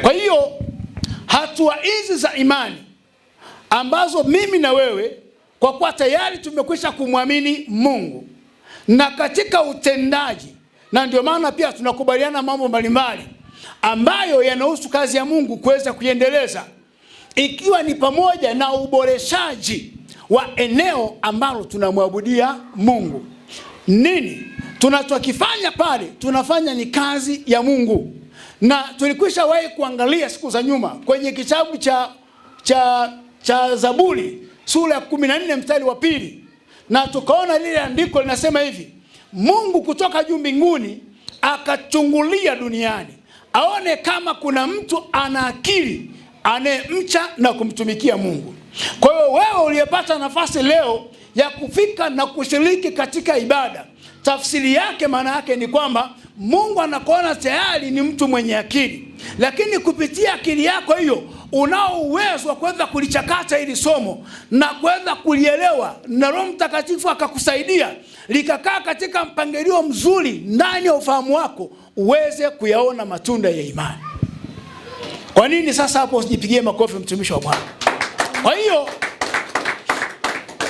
Kwa hiyo hatua hizi za imani ambazo mimi na wewe kwa kuwa tayari tumekwisha kumwamini Mungu na katika utendaji, na ndio maana pia tunakubaliana mambo mbalimbali ambayo yanahusu kazi ya Mungu kuweza kuiendeleza, ikiwa ni pamoja na uboreshaji wa eneo ambalo tunamwabudia Mungu. Nini tunachokifanya pale? Tunafanya ni kazi ya Mungu, na tulikwisha wahi kuangalia siku za nyuma kwenye kitabu cha Zaburi sura ya 14 mstari wa 2, na tukaona lile andiko linasema hivi: Mungu kutoka juu mbinguni akachungulia duniani aone kama kuna mtu ana akili anayemcha na kumtumikia Mungu. Kwa hiyo wewe uliyepata nafasi leo ya kufika na kushiriki katika ibada, tafsiri yake, maana yake ni kwamba Mungu anakuona tayari ni mtu mwenye akili, lakini kupitia akili yako hiyo unao uwezo wa kuweza kulichakata hili somo na kuweza kulielewa, na Roho Mtakatifu akakusaidia likakaa katika mpangilio mzuri ndani ya ufahamu wako, uweze kuyaona matunda ya imani. Kwa nini sasa hapo usijipigie makofi, mtumishi wa Bwana? Kwa hiyo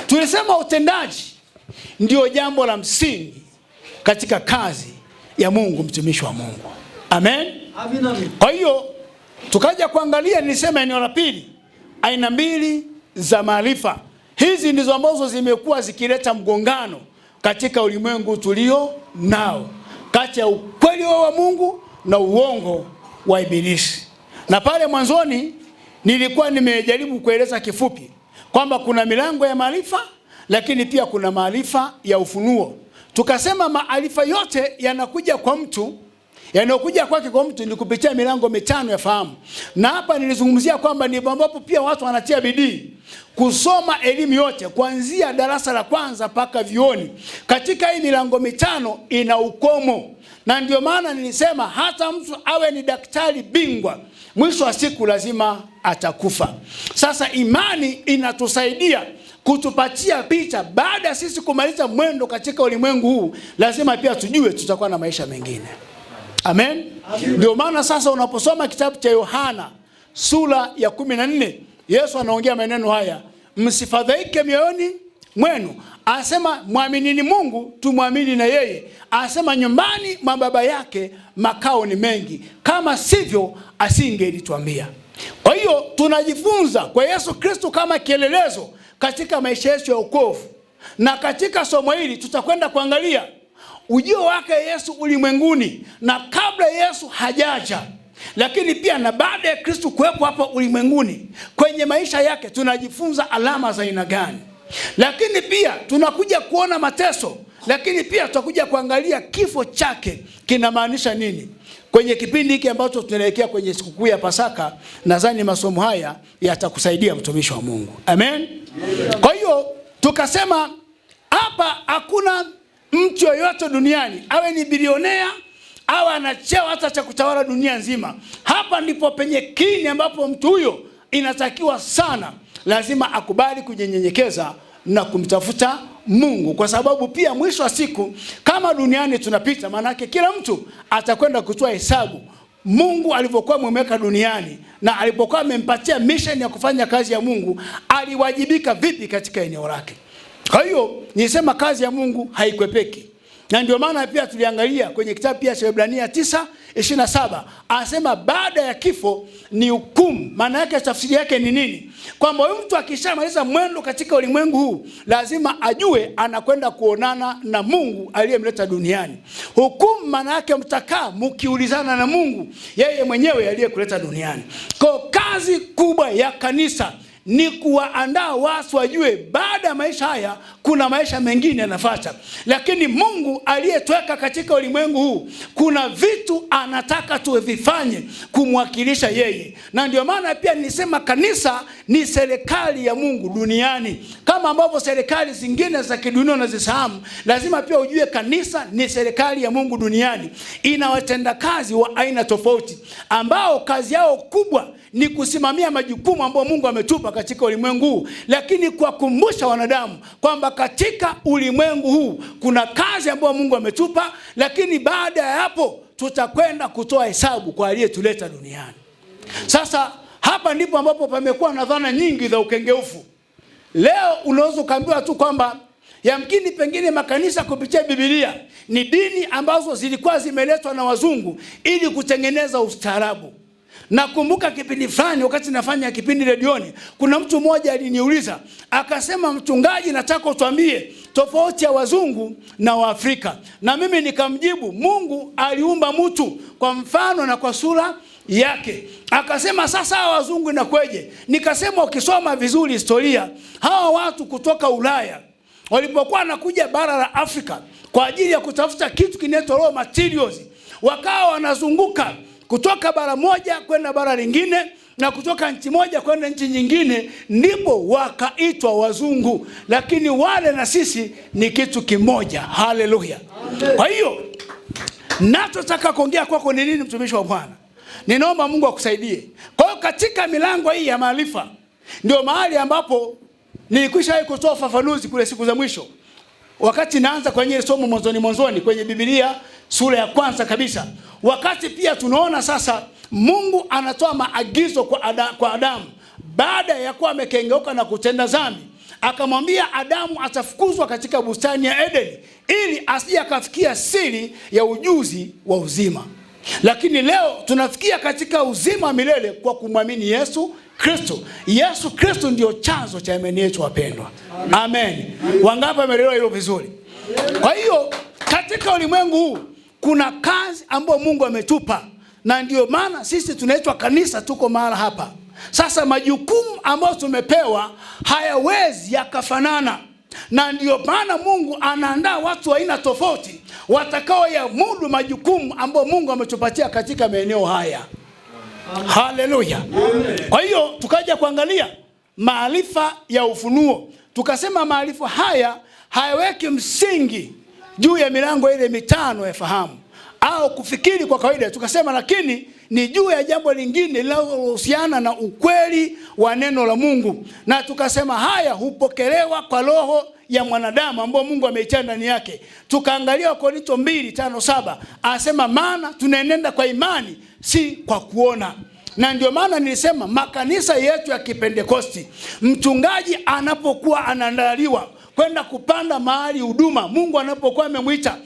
tulisema utendaji ndio jambo la msingi katika kazi ya Mungu, mtumishi wa Mungu. Amen. Amen. Kwa hiyo tukaja kuangalia, nilisema eneo la pili, aina mbili za maarifa. Hizi ndizo ambazo zimekuwa zikileta mgongano katika ulimwengu tulio nao, kati ya ukweli wa Mungu na uongo wa Ibilisi. Na pale mwanzoni nilikuwa nimejaribu kueleza kifupi kwamba kuna milango ya maarifa, lakini pia kuna maarifa ya ufunuo. Tukasema maarifa yote yanakuja kwa mtu, yanayokuja kwake kwa mtu ni kupitia milango mitano ya fahamu. Na hapa nilizungumzia kwamba ni ambapo pia watu wanatia bidii kusoma elimu yote kuanzia darasa la kwanza mpaka vioni. Katika hii milango mitano ina ukomo, na ndio maana nilisema hata mtu awe ni daktari bingwa, mwisho wa siku lazima atakufa. Sasa imani inatusaidia kutupatia picha, baada ya sisi kumaliza mwendo katika ulimwengu huu, lazima pia tujue tutakuwa na maisha mengine. Amen. Ndio maana sasa unaposoma kitabu cha Yohana sura ya 14, Yesu anaongea maneno haya: msifadhaike mioyoni mwenu. Anasema muaminini Mungu, tumwamini na yeye. Anasema nyumbani mwa Baba yake makao ni mengi, kama sivyo asingelituambia. Kwa hiyo tunajifunza kwa Yesu Kristo kama kielelezo katika maisha yetu ya wokovu. Na katika somo hili tutakwenda kuangalia ujio wake Yesu ulimwenguni, na kabla Yesu hajaja, lakini pia na baada ya Kristo kuwepo hapa ulimwenguni, kwenye maisha yake tunajifunza alama za aina gani. Lakini pia tunakuja kuona mateso, lakini pia tutakuja kuangalia kifo chake kinamaanisha nini. Kwenye kipindi hiki ambacho tunaelekea kwenye sikukuu ya Pasaka, nadhani masomo haya yatakusaidia, mtumishi wa Mungu. Amen. Kwa hiyo tukasema hapa hakuna mtu yoyote duniani, awe ni bilionea, awe ana cheo hata cha kutawala dunia nzima. Hapa ndipo penye kini ambapo mtu huyo inatakiwa sana lazima akubali kujinyenyekeza na kumtafuta Mungu, kwa sababu pia mwisho wa siku kama duniani tunapita, manake kila mtu atakwenda kutoa hesabu Mungu alivyokuwa mwemeka duniani na alipokuwa amempatia mission ya kufanya kazi ya Mungu, aliwajibika vipi katika eneo lake. Kwa hiyo nisema kazi ya Mungu haikwepeki. Na ndio maana pia tuliangalia kwenye kitabu pia cha Waebrania 9:27, anasema baada ya kifo ni hukumu. Maana yake, tafsiri yake ni nini? Kwamba huyu mtu akishamaliza mwendo katika ulimwengu huu, lazima ajue anakwenda kuonana na Mungu aliyemleta duniani. Hukumu maana yake mtakaa mkiulizana na Mungu yeye mwenyewe aliyekuleta duniani. Kwa kazi kubwa ya kanisa ni kuwaandaa watu wajue baada ya maisha haya kuna maisha mengine yanafuata. Lakini Mungu aliyetuweka katika ulimwengu huu, kuna vitu anataka tuvifanye kumwakilisha yeye. Na ndio maana pia nilisema kanisa ni serikali ya Mungu duniani. Kama ambavyo serikali zingine za kidunia unazifahamu, lazima pia ujue kanisa ni serikali ya Mungu duniani. Ina watendakazi wa aina tofauti ambao kazi yao kubwa ni kusimamia majukumu ambayo Mungu ametupa katika ulimwengu huu, lakini kuwakumbusha wanadamu kwamba katika ulimwengu huu kuna kazi ambayo Mungu ametupa, lakini baada ya hapo tutakwenda kutoa hesabu kwa aliyetuleta duniani. Sasa hapa ndipo ambapo pamekuwa na dhana nyingi za ukengeufu. Leo unaweza kuambiwa tu kwamba yamkini pengine makanisa kupitia Biblia ni dini ambazo zilikuwa zimeletwa na wazungu ili kutengeneza ustaarabu. Nakumbuka kipindi fulani wakati nafanya kipindi redioni, kuna mtu mmoja aliniuliza, akasema, mchungaji, nataka utuambie tofauti ya wazungu na Waafrika. Na mimi nikamjibu, Mungu aliumba mtu kwa mfano na kwa sura yake. Akasema, sasa hawa wazungu inakweje? Nikasema, ukisoma vizuri historia, hawa watu kutoka Ulaya walipokuwa wanakuja bara la Afrika kwa ajili ya kutafuta kitu kinaitwa raw materials, wakawa wanazunguka kutoka bara moja kwenda bara lingine na kutoka nchi moja kwenda nchi nyingine, ndipo wakaitwa wazungu. Lakini wale na sisi ni kitu kimoja. Haleluya. Kwa hiyo nachotaka kuongea kwako ni nini, mtumishi wa Bwana? Ninaomba Mungu akusaidie. Kwa hiyo katika milango hii ya maarifa ndio mahali ambapo nilikwisha kutoa ufafanuzi kule siku za mwisho, wakati naanza kwenye somo mwanzoni kwenye Biblia sura ya kwanza kabisa, wakati pia tunaona sasa Mungu anatoa maagizo kwa Adamu baada ya kuwa amekengeuka na kutenda dhambi. Akamwambia Adamu atafukuzwa katika bustani ya Edeni ili asije akafikia siri ya ujuzi wa uzima. Lakini leo tunafikia katika uzima wa milele kwa kumwamini Yesu Kristo. Yesu Kristo ndio chanzo cha imani yetu, wapendwa. Amen. Wangapi wameelewa hilo vizuri? Kwa hiyo katika ulimwengu huu kuna kazi ambayo Mungu ametupa, na ndio maana sisi tunaitwa kanisa, tuko mahali hapa. Sasa majukumu ambayo tumepewa hayawezi yakafanana, na ndio maana Mungu anaandaa watu wa aina tofauti watakao yamudu majukumu ambayo Mungu ametupatia katika maeneo haya. Haleluya. Kwa hiyo tukaja kuangalia maarifa ya ufunuo. Tukasema maarifa haya hayaweki msingi juu ya milango ile mitano ya fahamu au kufikiri kwa kawaida. Tukasema lakini ni juu ya jambo lingine linalohusiana na ukweli wa neno la Mungu. Na tukasema haya hupokelewa kwa roho ya mwanadamu ambao Mungu ameitia ndani yake. Tukaangalia Wakorintho 2:5-7, anasema maana tunaenenda kwa imani si kwa kuona. Na ndio maana nilisema makanisa yetu ya Kipentekosti, mchungaji anapokuwa anaandaliwa kwenda kupanda mahali huduma, Mungu anapokuwa amemuita,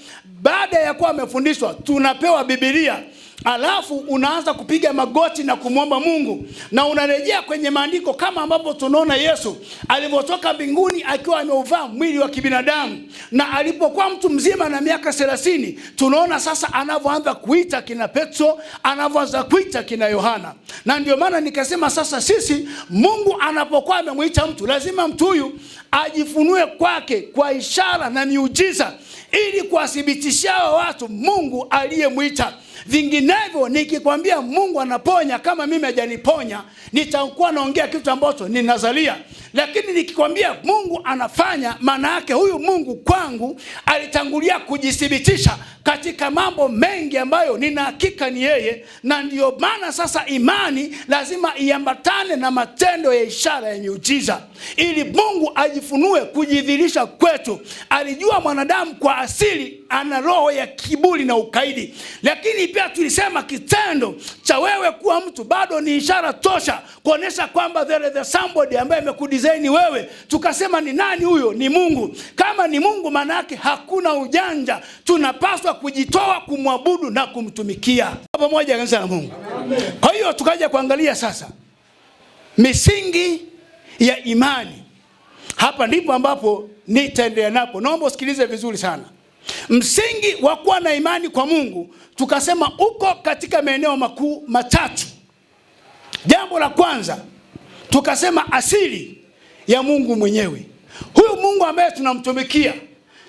baada ya kuwa amefundishwa, tunapewa Biblia, alafu unaanza kupiga magoti na kumwomba Mungu, na unarejea kwenye maandiko kama ambapo tunaona Yesu alipotoka mbinguni akiwa ameuvaa mwili wa kibinadamu, na alipokuwa mtu mzima na miaka 30, tunaona sasa anavyoanza kuita kina Petro, anavyoanza kuita kina Yohana. Na ndio maana nikasema sasa sisi, Mungu anapokuwa amemuita mtu, lazima mtu huyu ajifunue kwake kwa ishara na miujiza ili kuwathibitishia watu Mungu aliyemuita. Vinginevyo nikikwambia Mungu anaponya kama mimi hajaniponya, nitakuwa naongea kitu ambacho ni nazalia. Lakini nikikwambia Mungu anafanya, maana yake huyu Mungu kwangu alitangulia kujithibitisha katika mambo mengi ambayo nina hakika ni yeye. Na ndio maana sasa imani lazima iambatane na matendo ya ishara ya miujiza ili Mungu ajifunue kujidhihirisha kwetu. Alijua mwanadamu kwa asili ana roho ya kiburi na ukaidi, lakini pia tulisema kitendo cha wewe kuwa mtu bado ni ishara tosha kuonesha kwamba there is somebody ambaye amekudesign wewe. Tukasema ni nani huyo? Ni Mungu. Kama ni Mungu, maana yake hakuna ujanja, tunapaswa kujitoa kumwabudu na kumtumikia pamoja kanisa la Mungu. Kwa hiyo tukaja kuangalia sasa misingi ya imani. Hapa ndipo ambapo nitaendelea napo. Naomba usikilize vizuri sana. Msingi wa kuwa na imani kwa Mungu tukasema uko katika maeneo makuu matatu. Jambo la kwanza tukasema asili ya Mungu mwenyewe. Huyu Mungu ambaye tunamtumikia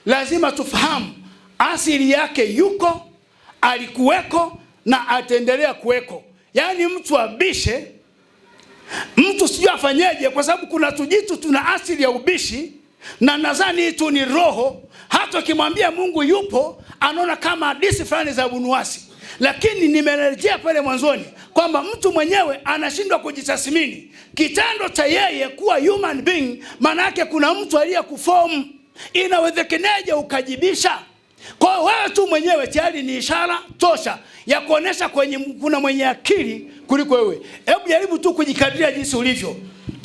lazima tufahamu asili yake, yuko, alikuweko na ataendelea kuweko. Yaani mtu abishe, mtu sijui afanyeje, kwa sababu kuna tujitu tuna asili ya ubishi, na nadhani tu ni roho. Hata ukimwambia Mungu yupo, anaona kama hadithi fulani za bunuasi. Lakini nimerejea pale mwanzoni kwamba mtu mwenyewe anashindwa kujitathmini. Kitendo cha yeye kuwa human being, maana yake kuna mtu aliyekuform. Inawezekanaje ukajibisha Kwa hiyo wewe tu mwenyewe tayari ni ishara tosha ya kuonesha kuna mwenye akili kuliko wewe. Hebu jaribu tu kujikadiria jinsi ulivyo.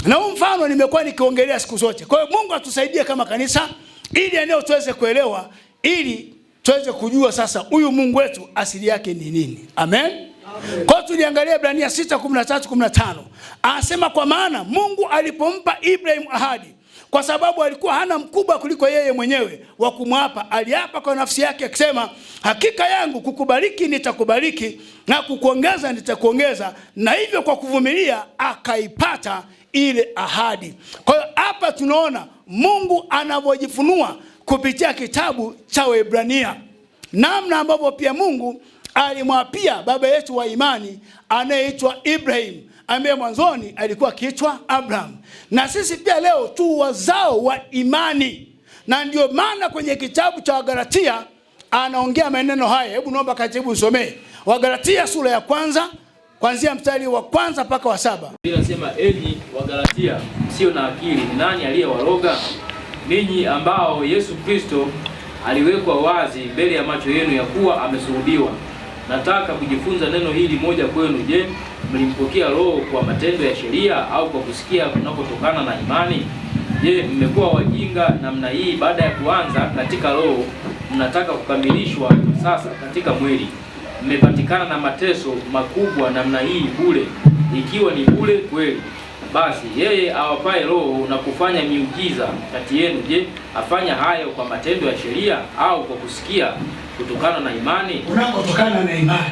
Na huu mfano nimekuwa nikiongelea siku zote. Kwa hiyo Mungu atusaidie kama kanisa ili eneo tuweze kuelewa, ili tuweze kujua sasa huyu Mungu wetu asili yake ni nini. Amen. Kwa hiyo tuliangalia Ibrania 6:13-15. Anasema kwa maana Mungu alipompa Ibrahim ahadi, kwa sababu alikuwa hana mkubwa kuliko yeye mwenyewe wa kumwapa, aliapa kwa nafsi yake akisema, hakika yangu kukubariki nitakubariki na kukuongeza nitakuongeza, na hivyo kwa kuvumilia akaipata ile ahadi. Kwa hiyo hapa tunaona Mungu anavyojifunua kupitia kitabu cha Waebrania, namna ambavyo pia Mungu alimwapia baba yetu wa imani anayeitwa Ibrahim, ambaye mwanzoni alikuwa akiitwa Abraham. Na sisi pia leo tu wazao wa imani. Na ndio maana kwenye kitabu cha Wagalatia anaongea maneno haya. Hebu naomba katibu usomee Wagalatia sura ya 1 kuanzia mstari wa 1 mpaka wa 7. Inasema, enyi Wagalatia sio na akili, ni nani aliyewaroga ninyi ambao Yesu Kristo aliwekwa wazi mbele ya macho yenu ya kuwa amesulubiwa? Nataka kujifunza neno hili moja kwenu. Je, mlimpokea Roho kwa matendo ya sheria au kwa kusikia kunakotokana na imani? Je, mmekuwa wajinga namna hii? Baada ya kuanza katika Roho, mnataka kukamilishwa sasa katika mwili. Mmepatikana na mateso makubwa namna hii bure, ikiwa ni bure kweli. Basi yeye awapaye Roho na kufanya miujiza kati yenu, je, afanya hayo kwa matendo ya sheria au kwa kusikia kutokana na imani? Unakotokana na imani.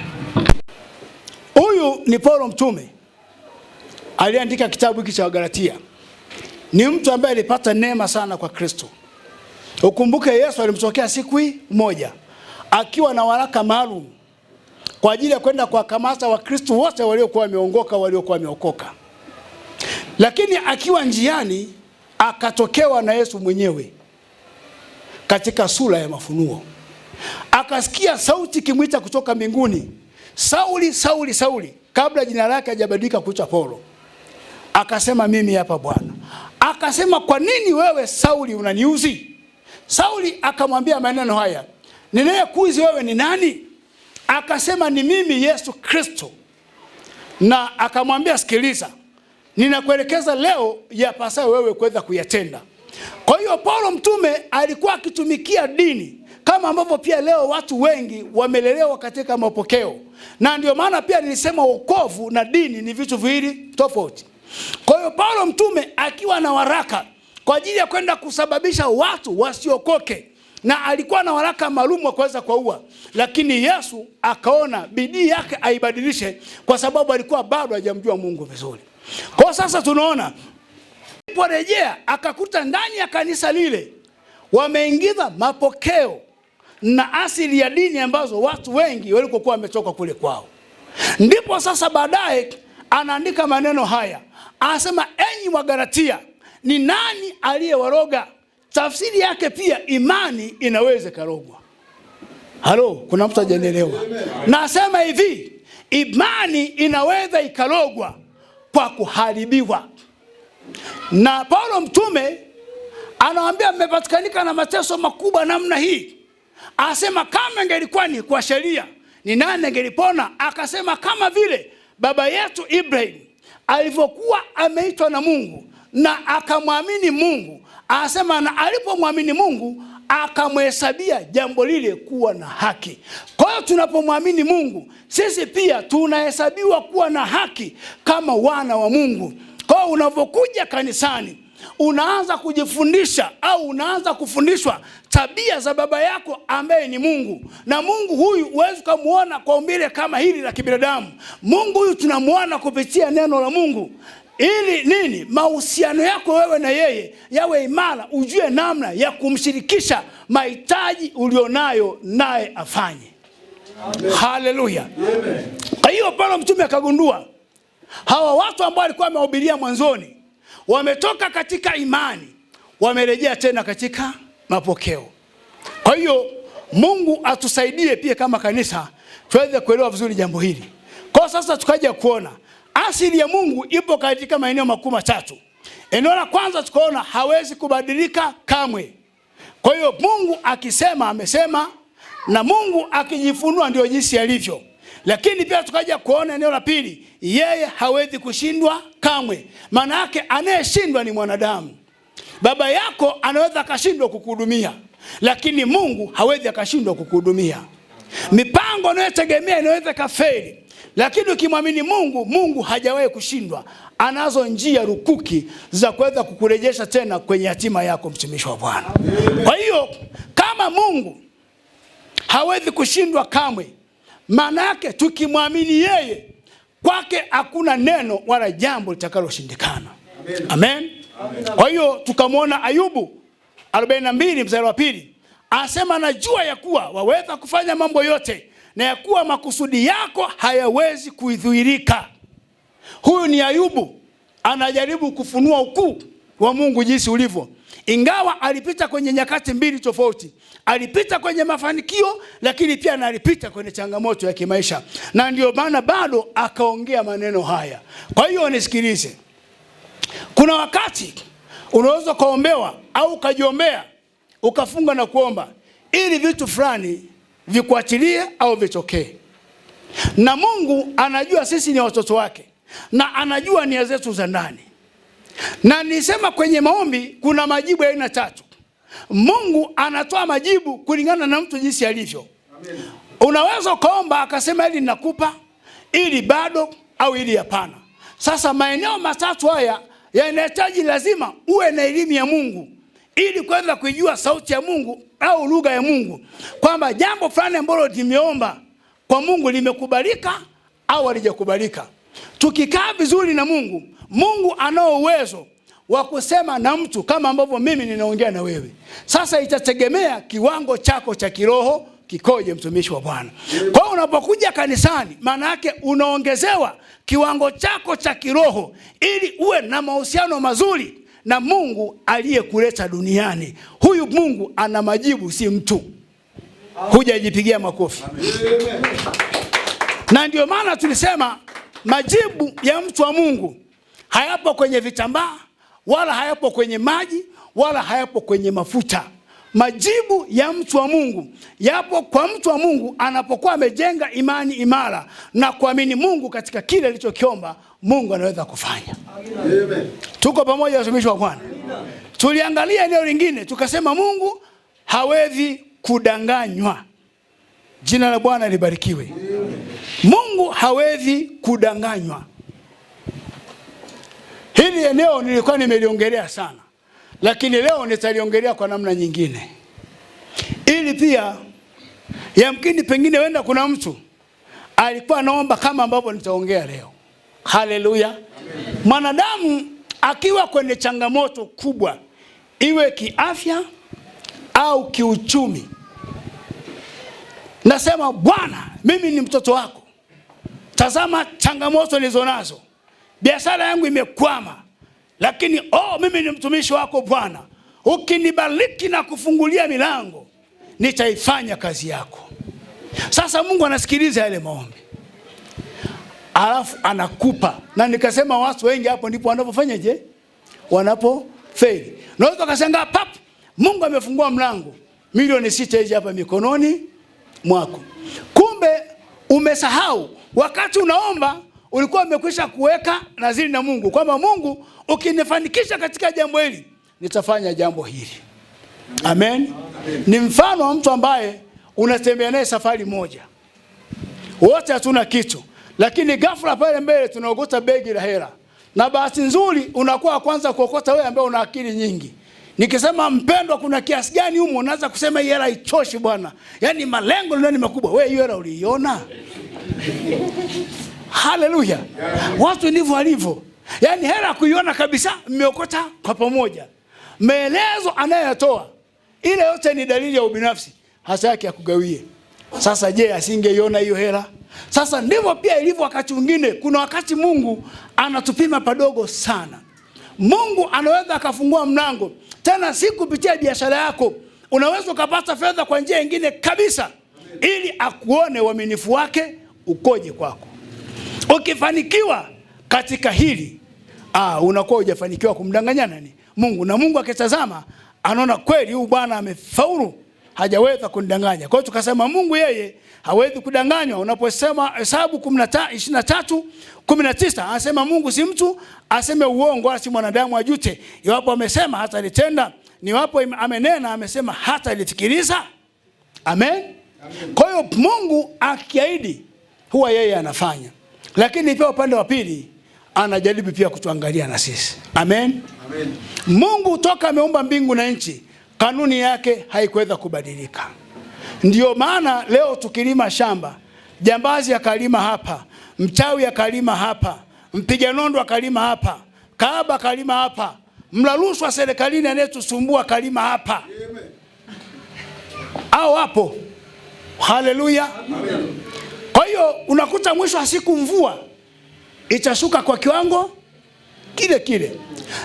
Huyu ni Paulo mtume aliandika kitabu hiki cha Wagalatia. Ni mtu ambaye alipata neema sana kwa Kristo. Ukumbuke Yesu alimtokea siku moja akiwa na waraka maalum kwa ajili ya kwenda kuwakamata Wakristo wote waliokuwa wameongoka, waliokuwa wameokoka. Lakini akiwa njiani akatokewa na Yesu mwenyewe katika sura ya mafunuo. Akasikia sauti kimwita kutoka mbinguni, Sauli, Sauli, Sauli, kabla jina lake hajabadilika kuitwa Paulo. Akasema, mimi hapa Bwana. Akasema, kwa nini wewe Sauli unaniuzi? Sauli akamwambia maneno haya, ninayekuuzi wewe ni nani? Akasema, ni mimi Yesu Kristo. Na akamwambia, sikiliza, ninakuelekeza leo yapasayo wewe kuweza kuyatenda. Kwa hiyo Paulo mtume alikuwa akitumikia dini kama ambavyo pia leo watu wengi wamelelewa katika mapokeo. Na ndio maana pia nilisema wokovu na dini ni vitu viwili tofauti. Kwa hiyo Paulo mtume akiwa na waraka kwa ajili ya kwenda kusababisha watu wasiokoke, na alikuwa na waraka maalum wa kuweza kuua, lakini Yesu akaona bidii yake aibadilishe kwa sababu alikuwa bado hajamjua Mungu vizuri. Kwa sasa tunaona aliporejea akakuta ndani ya kanisa lile wameingiza mapokeo na asili ya dini ambazo watu wengi walikokuwa wametoka kule kwao. Ndipo sasa baadaye anaandika maneno haya. Anasema, enyi Wagalatia, ni nani aliyewaroga? Tafsiri yake pia, imani inaweza karogwa. Halo, kuna mtu hajanielewa? Nasema hivi, imani inaweza ikarogwa kwa kuharibiwa. Na Paulo mtume anawaambia, mmepatikanika na mateso makubwa namna hii. Asema, kama ingelikuwa ni kwa sheria, ni nani angelipona? Akasema, kama vile baba yetu Ibrahim alivyokuwa ameitwa na Mungu na akamwamini Mungu. Asema, na alipomwamini Mungu akamhesabia jambo lile kuwa na haki. Kwa hiyo tunapomwamini Mungu, sisi pia tunahesabiwa kuwa na haki kama wana wa Mungu. Kwa hiyo unapokuja kanisani, unaanza kujifundisha au unaanza kufundishwa tabia za baba yako ambaye ni Mungu. Na Mungu huyu huwezi kumuona kwa umbile kama hili la kibinadamu. Mungu huyu tunamuona kupitia neno la Mungu. Ili nini? Mahusiano yako wewe na yeye yawe imara, ujue namna ya kumshirikisha mahitaji ulionayo naye afanye. Amen. Haleluya. Amen. Kwa hiyo Paulo mtume akagundua hawa watu ambao alikuwa amewahubiria mwanzoni wametoka katika imani, wamerejea tena katika mapokeo. Kwa hiyo Mungu atusaidie pia kama kanisa tuweze kuelewa vizuri jambo hili. Kwa sasa tukaja kuona asili ya Mungu ipo katika maeneo makuu matatu. Eneo la kwanza tukaona hawezi kubadilika kamwe. Kwa hiyo Mungu akisema amesema, na Mungu akijifunua ndio jinsi alivyo. Lakini pia tukaja kuona eneo la pili, yeye hawezi kushindwa kamwe. Maana yake anayeshindwa ni mwanadamu. Baba yako anaweza akashindwa kukuhudumia, lakini Mungu hawezi akashindwa kukuhudumia. Mipango unayotegemea inaweza kafeli, lakini ukimwamini Mungu, Mungu hajawahi kushindwa. Anazo njia rukuki za kuweza kukurejesha tena kwenye hatima yako, mtumishi wa Bwana. Kwa hiyo kama Mungu hawezi kushindwa kamwe, maana yake tukimwamini yeye, kwake hakuna neno wala jambo litakaloshindikana. Amen. Kwa hiyo tukamwona Ayubu 42 mstari wa 2, anasema najua ya kuwa waweza kufanya mambo yote, na ya kuwa makusudi yako hayawezi kuidhihirika. Huyu ni Ayubu, anajaribu kufunua ukuu wa Mungu jinsi ulivyo. Ingawa alipita kwenye nyakati mbili tofauti, alipita kwenye mafanikio, lakini pia alipita kwenye changamoto ya kimaisha, na ndio maana bado akaongea maneno haya. Kwa hiyo nisikilize, kuna wakati unaweza kuombewa au ukajiombea ukafunga na kuomba ili vitu fulani vikuachilie au vitokee. Na Mungu anajua sisi ni watoto wake, na anajua nia zetu za ndani. Na nisema kwenye maombi kuna majibu ya aina 3. Mungu anatoa majibu kulingana na mtu jinsi alivyo. Amen. Unaweza kaomba akasema hili ninakupa, ili bado, au ili hapana. Sasa maeneo 3 haya yanahitaji lazima uwe na elimu ya Mungu, ili kuweza kujua sauti ya Mungu au lugha ya Mungu, kwamba jambo fulani ambalo nimeomba kwa Mungu limekubalika au halijakubalika. Tukikaa vizuri na Mungu, Mungu anao uwezo wa kusema na mtu kama ambavyo mimi ninaongea na wewe. Sasa itategemea kiwango chako cha kiroho kikoje, mtumishi wa Bwana. Kwa hiyo unapokuja kanisani, maana yake unaongezewa kiwango chako cha kiroho, ili uwe na mahusiano mazuri na Mungu aliyekuleta duniani. Huyu Mungu ana majibu, si mtu. Hujajipigia makofi. Na ndio maana tulisema majibu ya mtu wa Mungu hayapo kwenye vitambaa, wala hayapo kwenye maji, wala hayapo kwenye mafuta. Majibu ya mtu wa Mungu yapo kwa mtu wa Mungu anapokuwa amejenga imani imara na kuamini Mungu katika kile alichokiomba, Mungu anaweza kufanya. Amen. Tuko pamoja watumishi wa Bwana. Tuliangalia eneo lingine tukasema Mungu hawezi kudanganywa. Jina la Bwana libarikiwe. Mungu hawezi kudanganywa. Hili eneo nilikuwa nimeliongelea sana, lakini leo nitaliongelea kwa namna nyingine, ili pia yamkini pengine wenda kuna mtu alikuwa naomba kama ambavyo nitaongea leo. Haleluya. Mwanadamu akiwa kwenye changamoto kubwa, iwe kiafya au kiuchumi, nasema Bwana, mimi ni mtoto wako, tazama changamoto nilizo nazo. Biashara yangu imekwama, lakini mimi ni mtumishi wako Bwana. Ukinibariki na kufungulia milango, nitaifanya kazi yako. Sasa Mungu anasikiliza yale maombi, alafu anakupa. Na nikasema watu wengi hapo ndipo wanapofanya je? Wanapofeli. Naweza kushangaa pap, Mungu amefungua mlango, milioni 6 hizi hapa mikononi mwako. Kumbe umesahau wakati unaomba ulikuwa umekwisha kuweka nadhiri na Mungu kwamba Mungu, ukinifanikisha katika jambo hili, nitafanya jambo hili. Amen. Amen. Ni mfano wa mtu ambaye unatembea naye safari moja, wote hatuna kitu, lakini ghafla pale mbele tunaogota begi la hela, na bahati nzuri unakuwa kwanza kuokota wewe ambaye una akili nyingi. Nikisema mpendwa, kuna kiasi gani humo, unaanza kusema hii hela ichoshi bwana, yaani malengo ni makubwa. Wewe hiyo hela uliiona? Haleluya. Watu ndivyo walivyo, yaani hela kuiona kabisa, mmeokota kwa pamoja. Maelezo anayotoa ile yote ni dalili ya ubinafsi hasa yake ya kugawie. Sasa je, asingeiona hiyo hela? Sasa ndivyo pia ilivyo wakati mwingine. Kuna wakati Mungu anatupima padogo sana. Mungu anaweza akafungua mlango, tena si kupitia biashara yako. Unaweza ukapata fedha kwa njia nyingine kabisa, ili akuone uaminifu wake ukoje kwako. Ukifanikiwa katika hili, unakuwa hujafanikiwa kumdanganya nani? Mungu. Na Mungu akitazama anaona kweli huyu bwana amefaulu hajaweza kunidanganya. Kwa hiyo tukasema Mungu yeye hawezi kudanganywa. Unaposema Hesabu 23:19 anasema Mungu si mtu aseme uongo, wala si mwanadamu ajute. Iwapo amesema hata litenda, niwapo amenena amesema hata lifikiriza. Amen. Kwa hiyo Mungu akiahidi huwa yeye anafanya. Lakini pia upande wa pili anajaribu pia kutuangalia na sisi. Amen. Amen. Mungu toka ameumba mbingu na nchi, kanuni yake haikuweza kubadilika. Ndio maana leo tukilima shamba, jambazi akalima hapa, mchawi akalima hapa, mpiga nondo akalima hapa, kahaba akalima hapa, mlarushwa serikalini anayetusumbua akalima hapa. Amen. Au hapo. Haleluya. Amen. Kwa hiyo unakuta mwisho wa siku mvua itashuka kwa kiwango kile kile.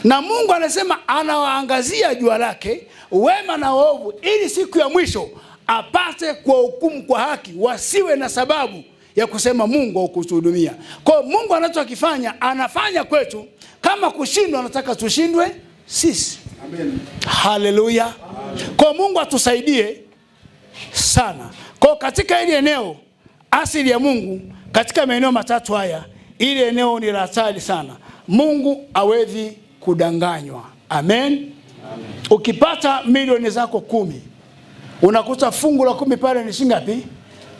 Na Mungu anasema anawaangazia jua lake wema na waovu, ili siku ya mwisho apate kwa hukumu kwa haki, wasiwe na sababu ya kusema Mungu hakutuhudumia. Kwa Mungu anachokifanya anafanya kwetu, kama kushindwa anataka tushindwe sisi. Amen. Haleluya. Kwa Mungu atusaidie sana. Kwa katika ile eneo asili ya Mungu, katika maeneo matatu haya, ile eneo ni la hatari sana. Mungu hawezi kudanganywa. Amen. Amen. Ukipata milioni zako 10, unakuta fungu la 10 pale ni shilingi ngapi?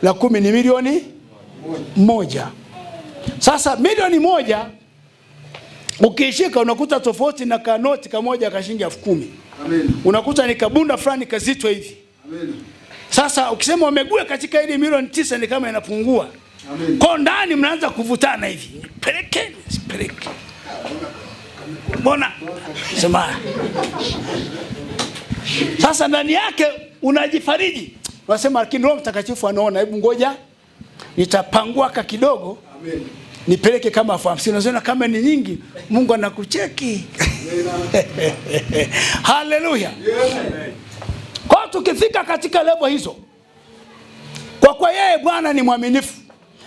La 10 ni milioni 1. Sasa milioni 1 ukishika unakuta tofauti na kanoti kamoja ka shilingi 10,000. Amen. Unakuta ni kabunda fulani kazito hivi. Amen. Sasa ukisema umegue katika ile milioni 9 ni kama inapungua. Amen. Kwa ndani mnaanza kuvutana hivi. Peleke, sipeleke. Mbona? Sema. Sasa ndani yake unajifariji. Unasema lakini Roho Mtakatifu anaona, hebu ngoja nitapangua kidogo. Amen. Nipeleke kama 50. Unaona kama ni nyingi, Mungu anakucheki. Haleluya. Amen. Kwa tukifika katika level hizo, kwa yeye Bwana ni mwaminifu.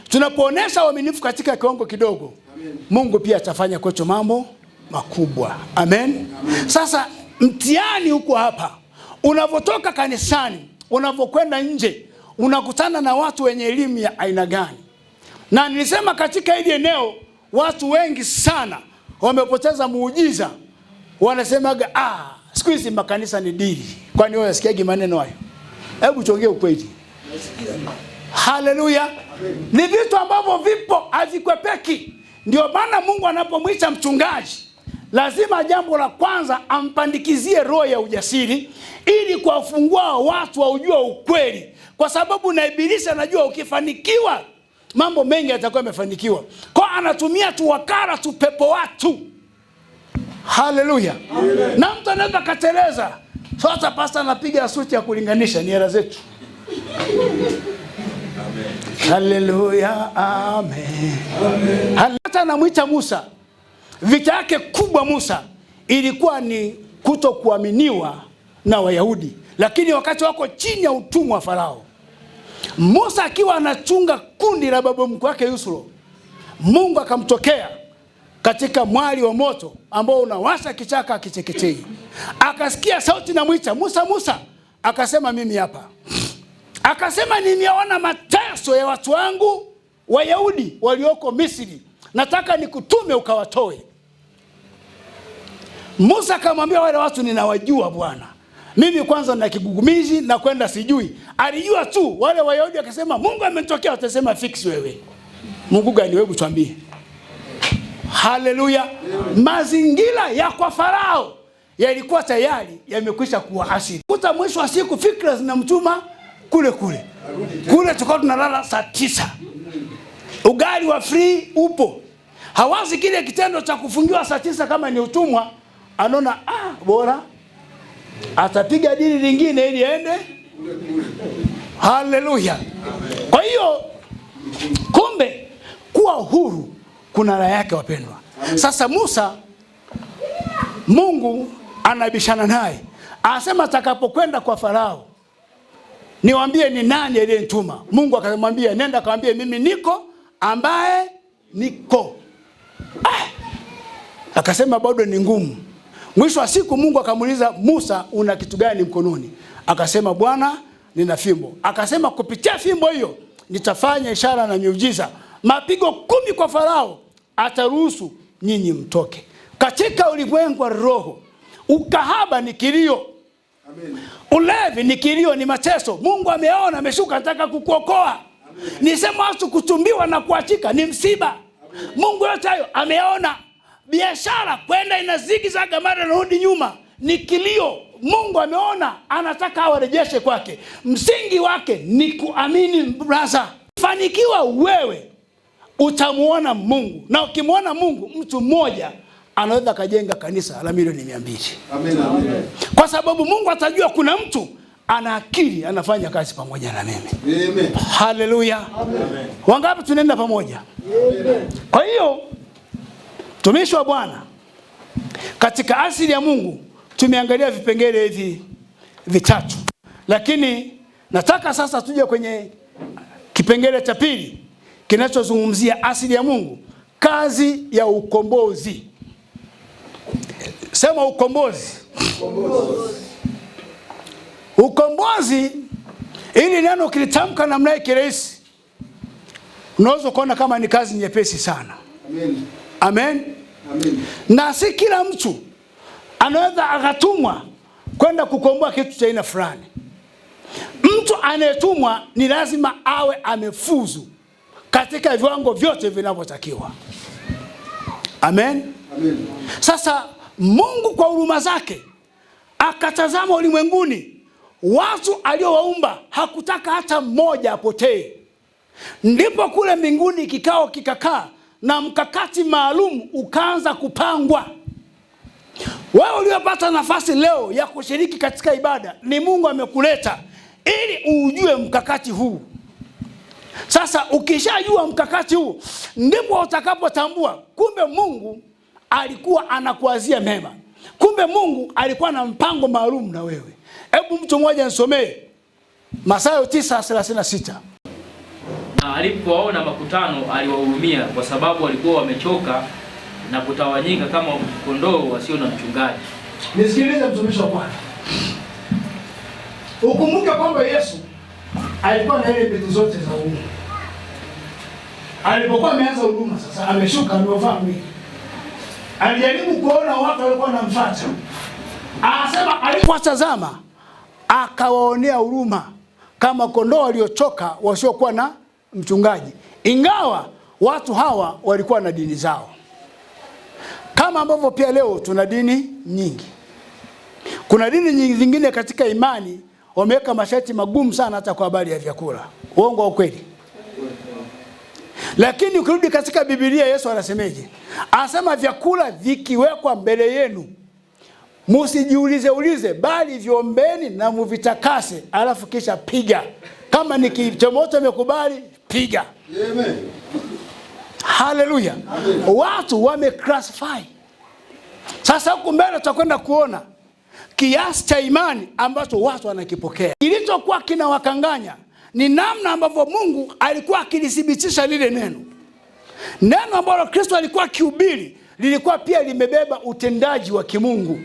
Tunapoonesha uaminifu katika kiwango kidogo, amen, Mungu pia atafanya kwetu mambo makubwa. Amen. Amen. Sasa mtihani huko hapa, unapotoka kanisani, unapokwenda nje, unakutana na watu wenye elimu ya aina gani? Na nilisema katika hili eneo watu wengi sana wamepoteza muujiza. Wanasemaga siku hizi makanisa ni dili. Kwani wewe unasikiaje maneno hayo? Hebu tuongee ukweli. Haleluya. Ni vitu ambavyo vipo havikwepeki. Ndio maana Mungu anapomwita mchungaji, lazima jambo la kwanza ampandikizie roho ya ujasiri, ili kuwafungua watu waujue ukweli. Kwa sababu na Ibilisi anajua ukifanikiwa mambo mengi yatakuwa yamefanikiwa. Kwa anatumia tu wakara tu pepo watu. Haleluya. Na mtu anaweza kateleza. Sasa pasta anapiga suti ya kulinganisha ni hela zetu. Haleluya. Amen. Hata anamuita Musa. Vita yake kubwa Musa ilikuwa ni kutokuaminiwa na Wayahudi, lakini wakati wako chini ya utumwa wa Farao. Musa akiwa anachunga kundi la baba mkwe wake Yusuf, Mungu akamtokea katika mwali wa moto ambao unawasha kichaka kichekechei. Akasikia sauti inamuita, Musa, Musa. Akasema mimi hapa. Akasema nimeona mateso ya watu wangu Wayahudi walioko Misri. Nataka nikutume ukawatoe. Musa akamwambia wale watu ninawajua Bwana. Mimi kwanza na kigugumizi na kwenda sijui. Alijua tu wale Wayahudi akasema Mungu amenitokea, watasema fix wewe. Mungu gani wewe tuambie. Haleluya. Mazingira ya kwa Farao yalikuwa tayari yamekwisha kuwaasili. Kuta mwisho wa siku fikra zinamtuma kule. Kule tukao tunalala saa 9. Ugali wa free upo. Hawazi kile kitendo cha kufungiwa saa 9 kama ni utumwa. Anaona bora atapiga dili lingine ili aende. Haleluya. Kwa hiyo kumbe kuwa huru kuna raha yake wapendwa. Sasa Musa, Mungu anabishana naye. Anasema atakapokwenda kwa Farao, niwaambie ni nani aliyenituma. Mungu akamwambia nenda kaambie mimi niko ambaye niko. Akasema bado ni ngumu. Mwisho wa siku Mungu akamuuliza Musa, una kitu gani mkononi? Akasema Bwana, nina fimbo. Akasema kupitia fimbo hiyo nitafanya ishara na miujiza. Mapigo 10 kwa Farao, ataruhusu nyinyi mtoke. Katika ulimwengu wa roho, ukahaba ni kilio. Amen. Ulevi ni kilio, ni mateso. Mungu ameona, ameshuka, anataka kukuokoa. Nisema watu kutumbiwa na kuachika ni msiba. Amen. Mungu yote hayo ameona. Biashara kwenda inazigizaga mara narudi nyuma ni kilio. Mungu ameona, anataka awarejeshe kwake. Msingi wake ni kuamini. Brother, fanikiwa wewe utamuona Mungu. Na ukimuona Mungu, mtu mmoja anaweza kajenga kanisa la milioni 200. Amen, amen. Kwa sababu Mungu atajua kuna mtu ana akili, anafanya kazi pamoja na mimi. Amen. Haleluya. Amen. Wangapi tunaenda pamoja? Amen. Kwa hiyo tumishi wa Bwana, katika asili ya Mungu tumeangalia vipengele hivi vitatu. Lakini nataka sasa tuje kwenye kipengele cha pili kinachozungumzia asili ya Mungu, kazi ya ukombozi. Sema ukombozi. Ukombozi, ili neno ukilitamka namna hii kirahisi, unaweza kuona kama ni kazi nyepesi sana. Amen. Amen. Amen. Na si kila mtu anaweza akatumwa kwenda kukomboa kitu cha aina fulani. Mtu anayetumwa ni lazima awe amefuzu katika viwango vyote vinavyotakiwa. Amen. Amen. Sasa Mungu kwa huruma zake akatazama ulimwenguni, watu aliowaumba hakutaka hata mmoja apotee. Ndipo kule mbinguni kikao kikakaa na mkakati maalum ukaanza kupangwa. Wewe uliopata nafasi leo ya kushiriki katika ibada, ni Mungu amekuleta ili ujue mkakati huu. Sasa ukishajua mkakati huu, ndipo utakapotambua kumbe Mungu alikuwa anakuazia mema. Kumbe Mungu alikuwa na mpango maalum na wewe. Hebu mtu mmoja nisomee Mathayo 9:36. Na alipowaona makutano aliwahurumia, kwa sababu walikuwa wamechoka na kutawanyika kama kondoo wasio na mchungaji. Nisikilize mtumishi wa Bwana. Ukumbuke kwamba Yesu alikuwa na ile vitu zote za Mungu. Alipokuwa ameanza huduma, sasa ameshuka, amevaa mwili. Alijaribu kuona watu walikuwa wanamfuata. Anasema alipowatazama akawaonea huruma kama kondoo waliochoka wasiokuwa na mchungaji. Ingawa watu hawa walikuwa na dini zao. Kama ambavyo pia leo tuna dini nyingi. Kuna dini nyingi zingine katika imani wameweka masharti magumu sana hata kwa habari ya vyakula. Uongo au kweli? Lakini ukirudi katika Biblia, Yesu anasemeje? Anasema vyakula vikiwekwa mbele yenu, msijiulize bali viombeni na muvitakase, alafu kisha piga. Kama ni kimoto umekubali, piga. Amen. Haleluya. Watu wameclassify. Sasa huko mbele tutakwenda kuona kiasi cha imani ambacho watu wanakipokea. Kilichokuwa kinawakanganya ni namna ambavyo Mungu alikuwa akilithibitisha lile neno. Neno ambalo Kristo alikuwa akihubiri lilikuwa pia limebeba utendaji wa kimungu.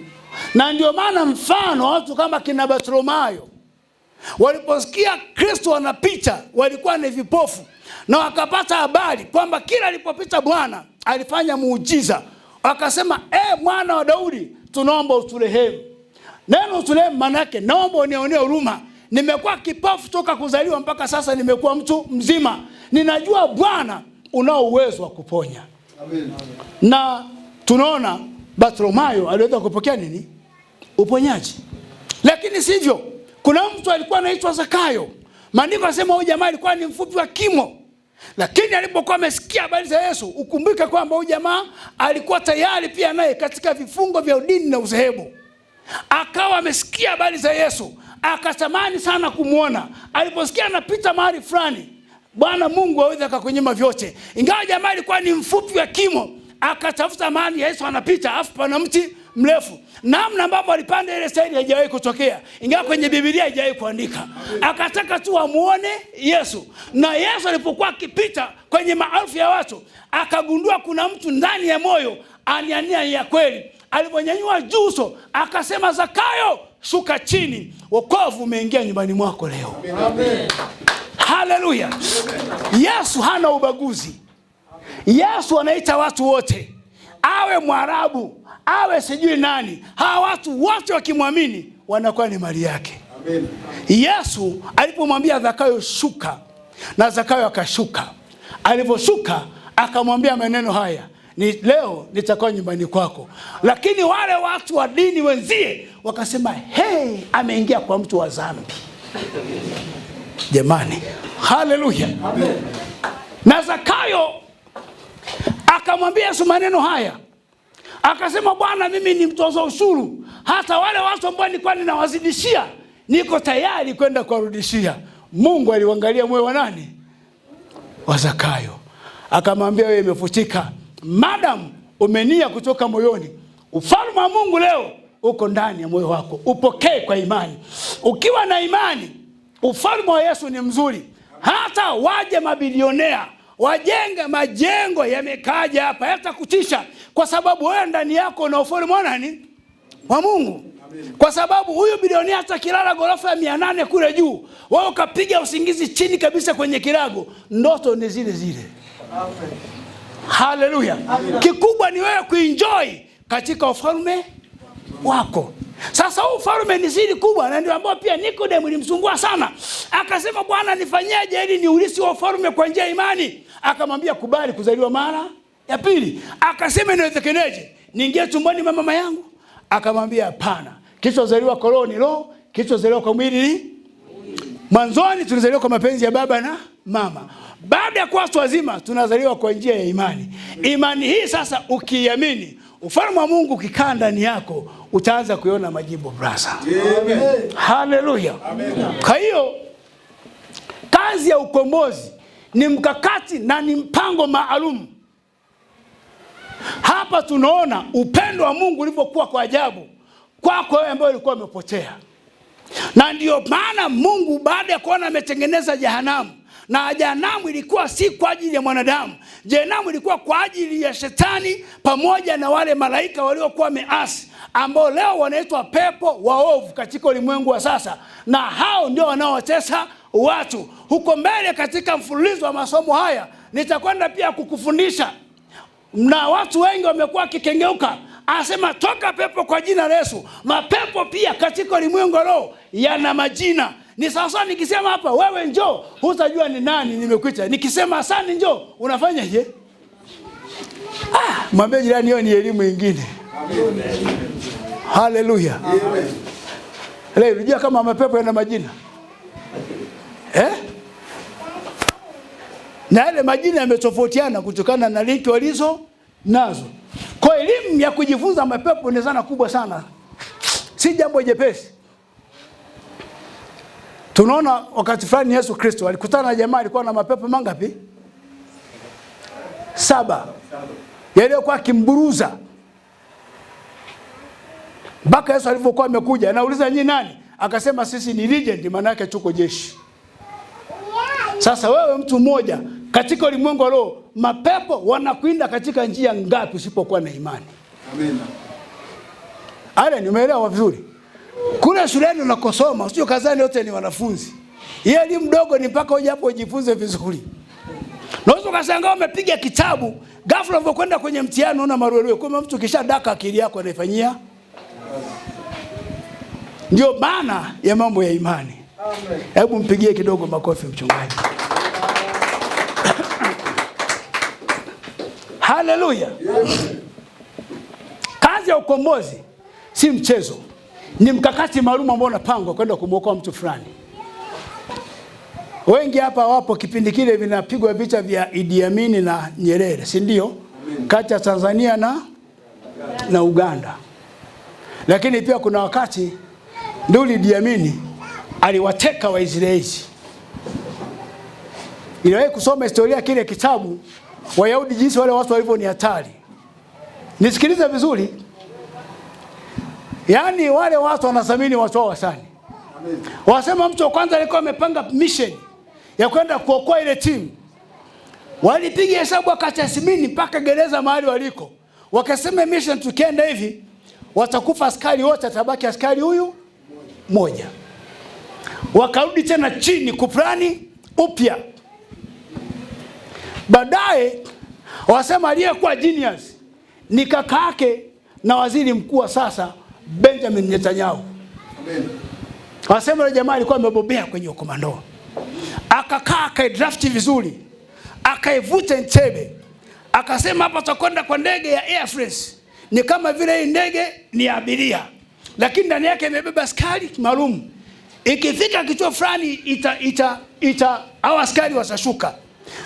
Na ndio maana mfano watu kama kina Bartimayo waliposikia Kristo anapita walikuwa ni vipofu, na wakapata habari kwamba kila alipopita Bwana alifanya muujiza. Wakasema, mwana wa Daudi, tunaomba uturehemu. Neno uturehemu maana yake naomba unionee huruma. Nimekuwa kipofu toka kuzaliwa mpaka sasa nimekuwa mtu mzima. Ninajua Bwana unao uwezo wa kuponya. Amen. Na tunaona Bartimayo aliweza kupokea nini? Uponyaji. Lakini sivyo. Kuna mtu alikuwa anaitwa Zakayo. Maandiko yanasema huyu jamaa alikuwa ni mfupi wa kimo. Lakini alipokuwa amesikia habari za Yesu, ukumbuke kwamba huyu jamaa alikuwa tayari pia naye katika vifungo vya udini na uzehebu. Akawa amesikia habari za Yesu, akatamani sana kumuona. Aliposikia anapita mahali fulani, Bwana Mungu aweza akakunyima vyote. Ingawa jamaa alikuwa ni mfupi wa kimo, akatafuta mahali Yesu anapita, afu pana mti mrefu. Namna ambapo alipanda ile staili haijawahi kutokea. Ingawa kwenye Biblia haijawahi kuandika. Akataka tu amuone Yesu. Na Yesu alipokuwa akipita kwenye maelfu ya watu, akagundua kuna mtu ndani ya moyo ania ya kweli. Aliponyanyua uso, akasema, Zakayo, shuka chini, wokovu umeingia nyumbani mwako leo. Amen. Haleluya. Yesu hana ubaguzi. Yesu anaita watu wote, awe Mwarabu, awe sijui nani. Hawa watu wote wakimwamini wanakuwa ni mali yake. Amen. Yesu alipomwambia Zakayo shuka, na Zakayo akashuka. Aliposhuka akamwambia maneno haya, ni leo nitakuwa nyumbani kwako. Lakini wale watu wa dini wenzie wakasema, hey, ameingia kwa mtu wa dhambi. Jamani, haleluya. Amen. Na Zakayo akamwambia Yesu maneno haya, akasema, Bwana, mimi ni mtoza ushuru, hata wale watu ambao nilikuwa ninawazidishia niko tayari kwenda kuwarudishia. Mungu aliangalia moyo wa nani? Wa Zakayo. Akamwambia, wewe imefutika, madam umenia kutoka moyoni, ufalme wa Mungu leo uko ndani ya moyo wako. Upokee kwa imani. Ukiwa na imani, ufalme wa Yesu ni mzuri. Hata waje mabilionea wajenge majengo yamekaja hapa, hata kutisha, kwa sababu wewe ndani yako na ufalme wa nani? Wa Mungu. Kwa sababu huyu bilionea hata kilala gorofa ya 800 kule juu, wewe ukapiga usingizi chini kabisa kwenye kirago, ndoto ni zile zile. Amen. Haleluya. Kikubwa ni wewe kuenjoy katika ufalme wako. Sasa huu ufalme ni siri kubwa, na ndio ambao pia Nikodemo ilimsumbua sana. Akasema, Bwana, nifanyaje ili niurithi wa ufalme kwa njia ya imani? Akamwambia, kubali kuzaliwa mara ya pili. Akasema, inawezekanaje? Niingie tumboni mwa mama yangu? Akamwambia, hapana. Kilichozaliwa kwa roho ni roho, kilichozaliwa kwa mwili ni mwanzoni tulizaliwa kwa mapenzi ya baba na mama. Baada ya kuwa watu wazima tunazaliwa kwa njia ya imani. Imani hii sasa ukiamini, ufalme wa Mungu ukikaa ndani yako, utaanza kuona majibu brasa. Amen. Haleluya. Amen. Kwa hiyo kazi ya ukombozi ni mkakati na ni mpango maalum. Hapa tunaona upendo wa Mungu ulivyokuwa kwa ajabu kwako wewe ambaye ulikuwa umepotea. Na ndio maana Mungu baada ya kuona ametengeneza jehanamu, na jehanamu ilikuwa si kwa ajili ya mwanadamu. Jehanamu ilikuwa kwa ajili ya shetani pamoja na wale malaika waliokuwa wameasi, ambao leo wanaitwa pepo waovu katika ulimwengu wa sasa, na hao ndio wanaowatesa watu. Huko mbele katika mfululizo wa masomo haya nitakwenda pia kukufundisha, na watu wengi wamekuwa kikengeuka. Anasema toka pepo kwa jina la Yesu. Mapepo pia katika ulimwengu roho yana majina. Ni sasa nikisema hapa wewe njoo, hutajua ni nani nimekuita. Nikisema asante njoo, unafanya je? Mwambie jirani, hiyo ni elimu nyingine. Amen. Haleluya. Amen. Leo unajua kama mapepo yana majina. Na yale majina yametofautiana kutokana na linki walizo nazo. Kwa elimu ya kujifunza mapepo ni sana kubwa sana. Si jambo jepesi. Tunaona wakati fulani Yesu Kristo alikutana na jamaa alikuwa na mapepo mangapi? 7. Yaliokuwa kimburuza. Mpaka Yesu alipokuwa amekuja, anauliza nyinyi nani? Akasema sisi ni legend, maana yake tuko jeshi. Sasa wewe mtu mmoja katika ulimwengu wa roho, mapepo wanakuinda katika njia ngapi usipokuwa na imani? Amen. Ale nimeelewa vizuri. Kule shuleni unakosoma, usio kazani yote ni wanafunzi. Yeye elimu mdogo ni mpaka uje hapo ujifunze vizuri. Naweza ukashangaa umepiga kitabu, ghafla unapokwenda kwenye mtihani unaona maruerue. Kama mtu kisha daka akili yako anaifanyia. Ndio maana ya mambo ya imani. Amen. Hebu mpigie kidogo makofi mchungaji. Haleluya. Kazi ya ukombozi si mchezo. Ni mkakati maalum ambao unapangwa kwenda kumwokoa mtu fulani. Wengi hapa wapo kipindi kile vinapigwa vita vya Idi Amin na Nyerere, si ndio? Kati ya Tanzania na Uganda. Lakini pia kuna wakati ndio Idi Amin aliwateka Waisraeli. Iliwahi kusoma historia kile kitabu, Wayahudi jinsi wale watu walivyo ni hatari. Nisikilize vizuri. Yaani wale watu wanathamini watu wao sana. Amen. Wasema mtu wa kwanza alikuwa amepanga mission ya kwenda kuokoa ile timu. Walipiga hesabu akatathmini mpaka gereza mahali waliko. Wakasema mission tukienda hivi watakufa askari wote, atabaki askari huyu moja. Wakarudi tena chini kuplani upya. Baadaye wasema aliyekuwa genius ni kaka yake na waziri mkuu wa sasa Benjamin Netanyahu. Amen. Wasema yule jamaa alikuwa amebobea kwenye komando. Akakaa akaidraft vizuri. Akaivuta Entebbe. Akasema hapa tutakwenda kwa ndege ya Air France. Ni kama vile hii ndege ni abiria, lakini ndani yake imebeba askari maalum. Ikifika kituo fulani hao askari watashuka.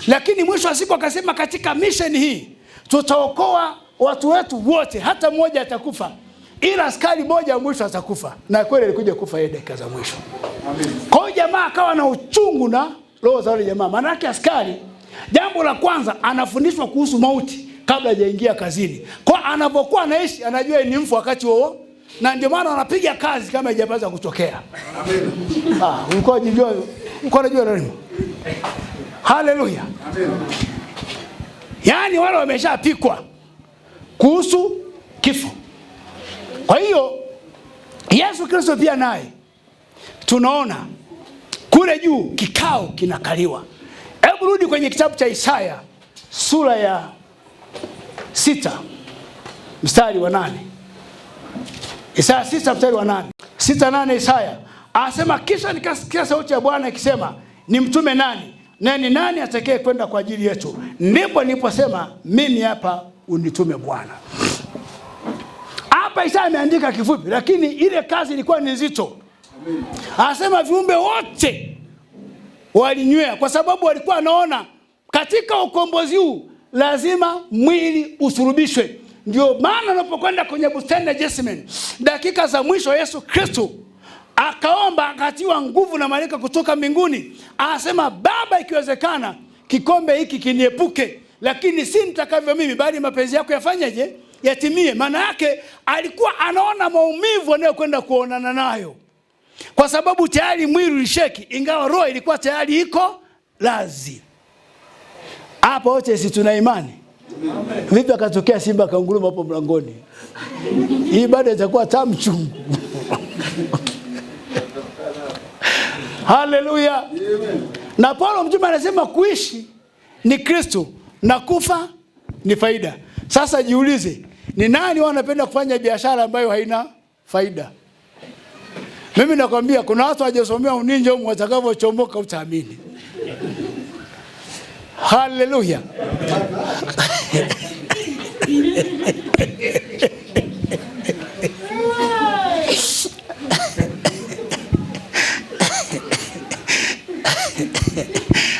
Lakini mwisho wa siku akasema katika mission hii tutaokoa watu wetu wote, hata mmoja atakufa, ila askari mmoja mwisho atakufa. Na kweli alikuja kufa yeye dakika za mwisho. Amen. Kwa hiyo jamaa akawa na uchungu na roho za yule jamaa. Maana yake askari, jambo la kwanza anafundishwa kuhusu mauti kabla hajaingia kazini. Kwa anapokuwa anaishi anajua ni mfu wakati huo, na ndio maana wanapiga kazi kama haijapata kutokea. Amen. Uko unajua nini? Haleluya. Amen. Yaani wale wameshapikwa kuhusu kifo. Kwa hiyo Yesu Kristo pia naye tunaona kule juu kikao kinakaliwa. Hebu rudi kwenye kitabu cha Isaya sura ya 6 mstari wa 8. Isaya 6 mstari wa 8. 6:8 Isaya anasema, kisha nikasikia sauti ya Bwana ikisema, ni mtume nani? Na ni nani atakaye kwenda kwa ajili yetu? Ndipo niliposema, mimi hapa, unitume Bwana. Hapa Isaya ameandika kifupi, lakini ile kazi ilikuwa ni nzito. Anasema viumbe wote walinywea, kwa sababu walikuwa wanaona katika ukombozi huu lazima mwili usurubishwe. Ndio maana unapokwenda kwenye bustani ya Gethsemane, dakika za mwisho Yesu Kristo akaomba, akatiwa nguvu na malaika kutoka mbinguni. Anasema, Baba, ikiwezekana kikombe hiki kiniepuke, lakini si nitakavyo mimi bali mapenzi yako yafanyeje? Yatimie. Maana yake alikuwa anaona maumivu anayokwenda kuonana nayo, kwa sababu tayari mwili ulisheki, ingawa roho ilikuwa tayari iko lazi. Hapo wote sisi tuna imani. Amen. Vipi akatokea simba kanguruma hapo mlangoni? Hii bado itakuwa tamu chungu. Haleluya. Amen. Na Paulo mtume anasema kuishi ni Kristo na kufa ni faida. Sasa jiulize, ni nani wanapenda kufanya biashara ambayo haina faida? Mimi nakwambia kuna watu hawajasomea uninja huko, watakavyochomoka utaamini. Haleluya.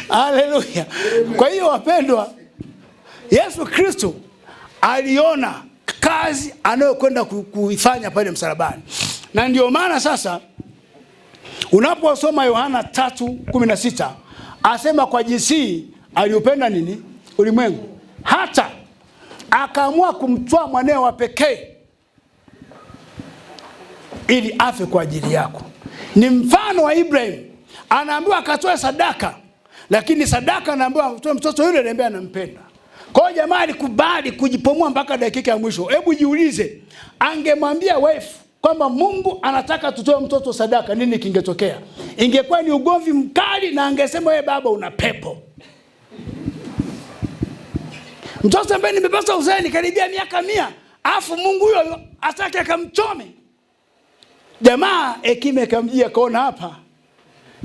Haleluya. Kwa hiyo wapendwa, Yesu Kristo aliona kazi anayokwenda kuifanya pale msalabani. Na ndio maana sasa unaposoma Yohana 3:16 asema kwa jinsi aliupenda nini? Ulimwengu, hata akaamua kumtoa mwanae wa pekee ili afe kwa ajili yako. Ni mfano wa Ibrahim, anaambiwa akatoe sadaka, lakini sadaka anaambiwa atoe mtoto yule ambaye anampenda. Kwa hiyo jamaa alikubali kujipomua mpaka dakika ya mwisho. Hebu jiulize, angemwambia wife kwamba Mungu anataka tutoe mtoto sadaka, nini kingetokea? Ingekuwa ni ugomvi mkali, na angesema wewe baba una pepo. Mtoto ambaye nimepata uzeeni karibia miaka 100, afu Mungu huyo atake akamchome. Jamaa hekima ikamjia, kaona hapa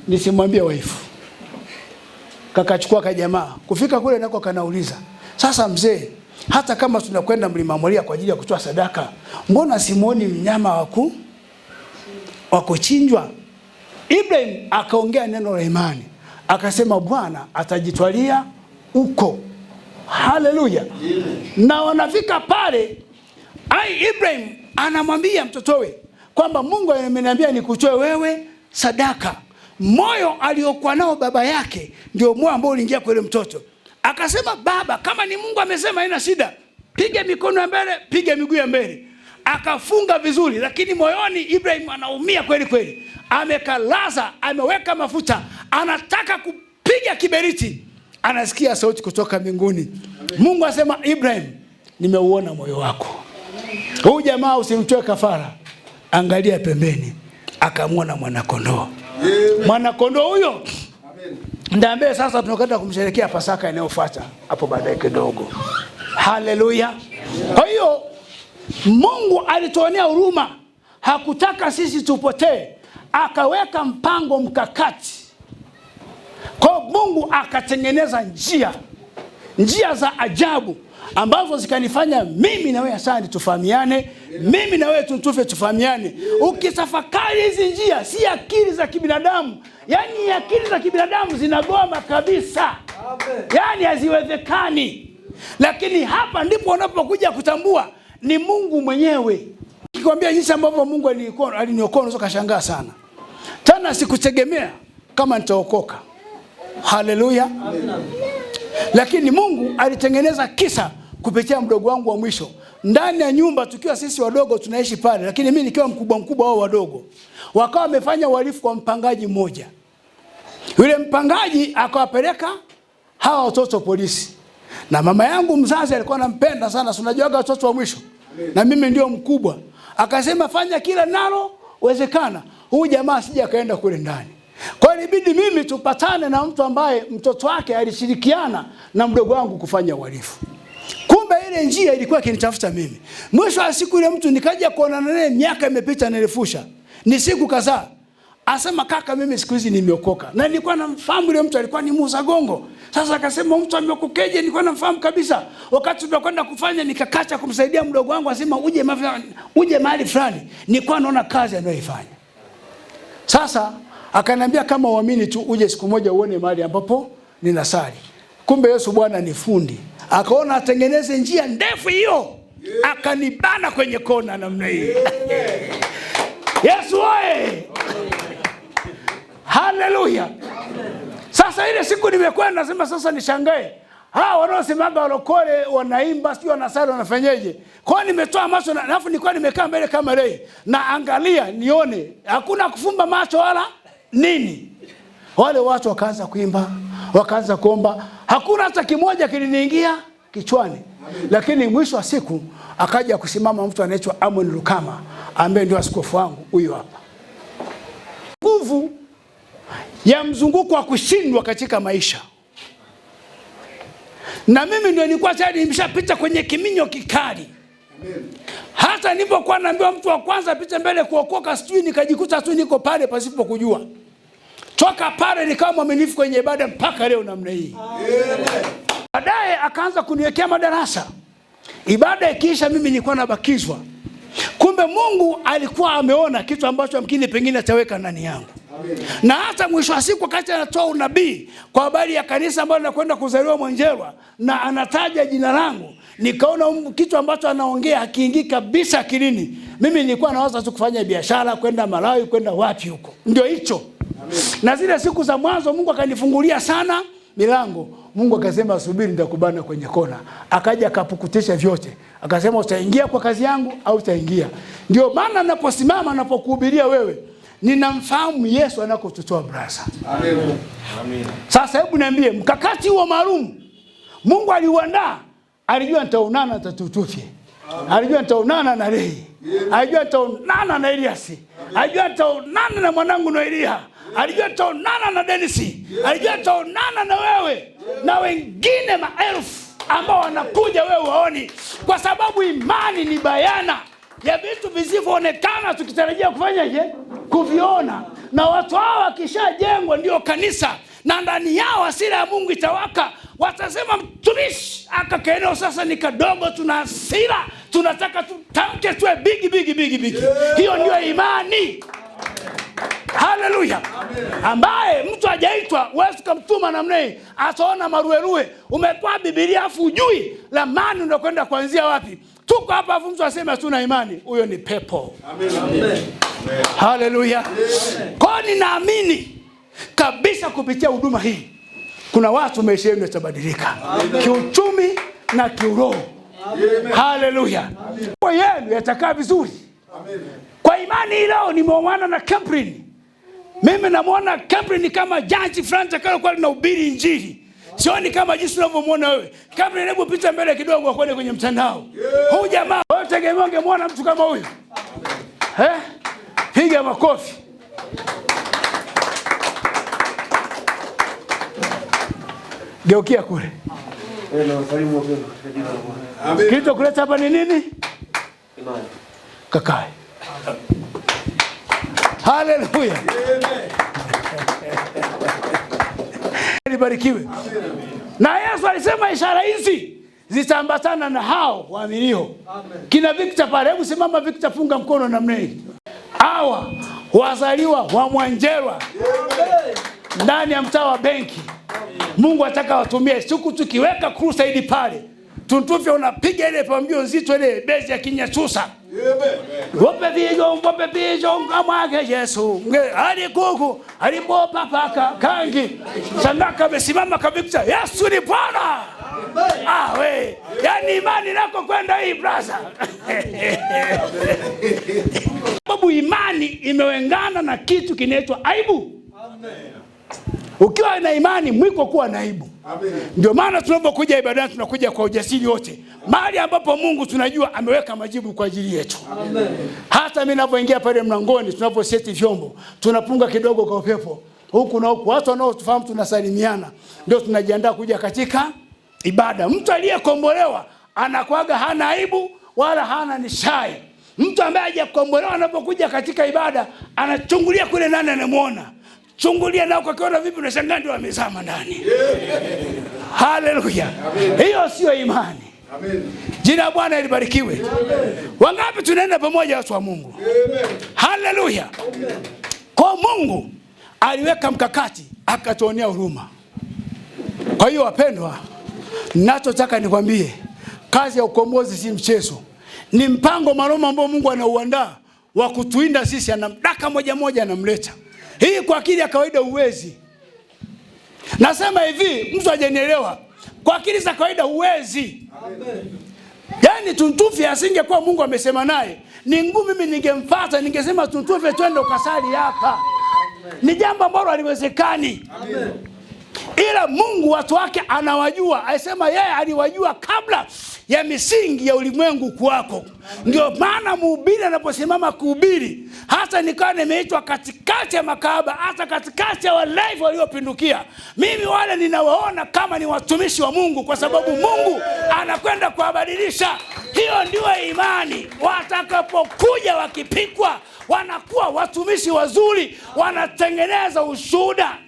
nisimwambie wife. Kakachukua ka jamaa, kufika kule nako kanauliza, sasa mzee, hata kama tunakwenda Mlima Moria kwa ajili ya kutoa sadaka, mbona simuoni mnyama wa kuchinjwa? Ibrahim akaongea neno la imani, akasema Bwana atajitwalia huko. Haleluya. Na wanafika pale, Ibrahim anamwambia mtotowe kwamba Mungu ameniambia nikutoe wewe sadaka. Moyo aliokuwa nao baba yake ndio moyo ambao uliingia kwa yule mtoto. Akasema, baba, kama ni Mungu amesema haina shida, piga mikono ya mbele, piga miguu ya mbele. Akafunga vizuri, lakini moyoni Ibrahim anaumia kweli kweli. Amekalaza, ameweka mafuta, anataka kupiga kiberiti. Anasikia sauti kutoka mbinguni. Mungu asema, Ibrahim, nimeuona moyo wako. Huyu jamaa usimtoe kafara. Angalia pembeni. akamwona mwanakondoo. Mwanakondoo huyo ndiye ambaye sasa tunakwenda kumsherehekea Pasaka inayofuata hapo baadaye kidogo. Haleluya. Kwa hiyo Mungu alituonea huruma, hakutaka sisi tupotee, akaweka mpango mkakati. Kwa Mungu akatengeneza njia za ajabu ambazo zikanifanya mimi na wewe asante tufahamiane, mimi na wewe tutufe tufahamiane. Ukitafakari hizi njia, si akili za kibinadamu. Yaani akili za kibinadamu zinagoma kabisa. Yaani haziwezekani. Lakini hapa ndipo unapokuja kutambua ni Mungu mwenyewe. Nikikwambia jinsi ambavyo Mungu aliniokoa unaweza kushangaa sana. Tena sikutegemea kama nitaokoka. Haleluya. Lakini Mungu alitengeneza kisa kupitia mdogo wangu wa mwisho. Ndani ya nyumba tukiwa sisi wadogo tunaishi pale, lakini mimi nikiwa mkubwa wao wadogo. Wakawa wamefanya uhalifu kwa mpangaji mmoja. Yule mpangaji akawapeleka hawa watoto polisi. Na mama yangu mzazi alikuwa anampenda sana, unajuaga watoto wa mwisho. Na mimi ndio mkubwa. Akasema fanya kila nalo uwezekana, huyu jamaa asije akaenda kule ndani. Kwa hiyo ilibidi mimi tupatane na mtu ambaye mtoto wake alishirikiana na mdogo wangu kufanya uhalifu. Kumbe ile njia ilikuwa kinitafuta mimi. Mwisho wa siku ile mtu nikaja kuonana naye, miaka imepita nilifusha. Ni siku kadhaa. Asema kaka, mimi siku hizi nimeokoka. Na nilikuwa namfahamu yule mtu, alikuwa ni muuza gongo. Sasa akasema mtu ameokokeje? Nilikuwa namfahamu kabisa. Wakati tunakwenda kufanya nikakacha kumsaidia mdogo wangu, asema uje mahali fulani. Nilikuwa naona kazi anayoifanya. Sasa akaniambia kama uamini tu uje siku moja uone mahali ambapo ninasali. Kumbe Yesu Bwana ni fundi. Akaona atengeneze njia ndefu hiyo. Akanibana kwenye kona namna hii. Yesu oye. Haleluya. Sasa ile siku nimekwenda nasema sasa nishangae. Hao wanaosemaga walokole wanaimba sio wanasali wanafanyaje? Kwa nimetoa macho na alafu nilikuwa nimekaa mbele kama leo na angalia nione. Hakuna kufumba macho wala nini. Wale watu wakaanza kuimba, wakaanza kuomba. Hakuna hata kimoja kiliniingia kichwani. Lakini mwisho wa siku akaja kusimama mtu anaitwa Amon Lukama ambaye ndio askofu wangu huyu hapa. Nguvu ya mzunguko wa kushindwa katika maisha. Na mimi ndio nilikuwa tayari nimeshapita kwenye kiminyo kikali. Hata nilipokuwa naambiwa mtu wa kwanza apite mbele kuokoka, sijui nikajikuta tu niko pale pasipo kujua. Toka pale nikawa mwaminifu kwenye ibada mpaka leo namna hii. Baadaye akaanza kuniwekea madarasa. Ibada ikiisha mimi nilikuwa nabakizwa. Kumbe Mungu alikuwa ameona kitu ambacho mkini pengine ataweka ndani yangu. Na hata mwisho wa siku wakati anatoa unabii kwa habari ya kanisa ambalo linakwenda kuzaliwa Mwanjelwa na anataja jina langu, nikaona kitu ambacho anaongea hakiingii kabisa akilini. Mimi nilikuwa nawaza tu kufanya biashara, kwenda Malawi, kwenda wapi huko. Ndio hicho. Na zile siku za mwanzo Mungu akanifungulia sana milango. Mungu akasema subiri nitakubana kwenye kona. Akaja akapukutisha vyote. Akasema utaingia kwa kazi yangu au utaingia. Ndio maana ninaposimama ninapokuhubiria wewe, ninamfahamu Yesu anakotutoa brasa. Amen. Amen. Sasa hebu niambie mkakati huo maalum Mungu aliuandaa, alijua nitaonana na Tutufye. Alijua nitaonana na Lehi. Alijua nitaonana na Eliasi. Alijua nitaonana na mwanangu Noelia. Alijua nitaonana na Denisi. Alijua nitaonana na wewe na wengine maelfu ambao wanakuja wewe waoni, kwa sababu imani ni bayana ya vitu visivyoonekana tukitarajia kufanyaje? Kuviona. Na watu hao wakishajengwa ndio kanisa, na ndani yao asira ya Mungu itawaka. Watasema mtumishi akakeneo sasa ni kadogo, tuna hasira, tunataka tutamke tuwe bigi. Hiyo ndio imani. Haleluya. Ambaye mtu hajaitwa wewe ukamtuma namna hii, ataona maruerue. Umepewa Biblia afu ujui lamani unakwenda kuanzia wapi. Tuko hapa afu mtu aseme tuna imani, huyo ni pepo. Amen. Haleluya. Kwa ninaamini kabisa kupitia huduma hii kuna watu maisha yao yatabadilika kiuchumi na kiroho. Haleluya. Kwa yenu yatakaa vizuri. Amen. Kwa imani leo nimeoana na Caprin. Mimi namuona Caprin kama jaji fulani atakayekuwa anahubiri injili. Sioni kama jinsi unavyomuona wewe. Caprin, hebu pita mbele kidogo uone kwenye mtandao. Huyu jamaa wewe tegemea ungemwona mtu kama huyu. Piga makofi. Geukia kule. Kilicho kuleta hapa ni nini? Imani. Kakae. Haleluya. Libarikiwe. Na Yesu alisema ishara hizi zitaambatana na hao waaminio. Kina Victor pale, hebu simama Victor, funga mkono namna hii. Hawa wazaliwa wa Mwanjerwa ndani ya mtaa wa benki. Mungu ataka watumie siku tukiweka crusade pale. Tuntufe unapiga ile pambio nzito ile bezi ya Kinyachusa. Wope bijo ngamwage Yesu. Ali kuku, ali bopa paka kangi. Sandaka besimama kabisa. Yesu ni Bwana. We, yani imani nako kwenda hii brother. Sababu imani imewengana na kitu kinaitwa aibu. Ukiwa na imani mwiko kuwa na aibu. Ndio maana tunapokuja ibadani tunakuja kwa ujasiri wote. Mahali ambapo Mungu tunajua ameweka majibu kwa ajili yetu. Hata mimi ninapoingia pale mlangoni tunaposeti vyombo, tunapunga kidogo kwa upepo. Huku na huku watu wanaotufahamu tunasalimiana. Ndio tunajiandaa kuja katika ibada. Mtu aliyekombolewa anakuaga hana aibu wala hana nishai. Mtu ambaye hajakombolewa anapokuja katika ibada anachungulia kule nani anamuona. Chungulia nao kwa kiona vipi unashangaa ndio amezama ndani. Haleluya. Hiyo sio imani. Amen. Jina la Bwana libarikiwe. Wangapi tunaenda pamoja watu wa Mungu? Amen. Haleluya. Kwa Mungu aliweka mkakati akatuonea huruma. Kwa hiyo wapendwa, ninachotaka nikwambie, kazi ya ukombozi si mchezo. Ni mpango maalum ambao Mungu anauandaa wa kutuinda sisi, anamdaka moja moja anamleta. Hii kwa akili ya kawaida uwezi. Nasema hivi, mtu hajanielewa. Kwa akili za kawaida uwezi. Amen. Yaani Tuntufi asingekuwa Mungu amesema naye, ni ngumu mimi ningemfuata ningesema Tuntufi twende ukasali hapa. Ni jambo ambalo haliwezekani. Amen. Ila Mungu watu wake anawajua. Alisema yeye aliwajua kabla ya misingi ya ulimwengu kuwako. Ndio maana mhubiri anaposimama kuhubiri, hata nikawa nimeitwa katikati ya makahaba, hata katikati ya walevi waliopindukia, mimi wale ninawaona kama ni watumishi wa Mungu, kwa sababu Mungu anakwenda kuwabadilisha. Hiyo ndio imani. Watakapokuja wakipikwa, wanakuwa watumishi wazuri, wanatengeneza ushuhuda.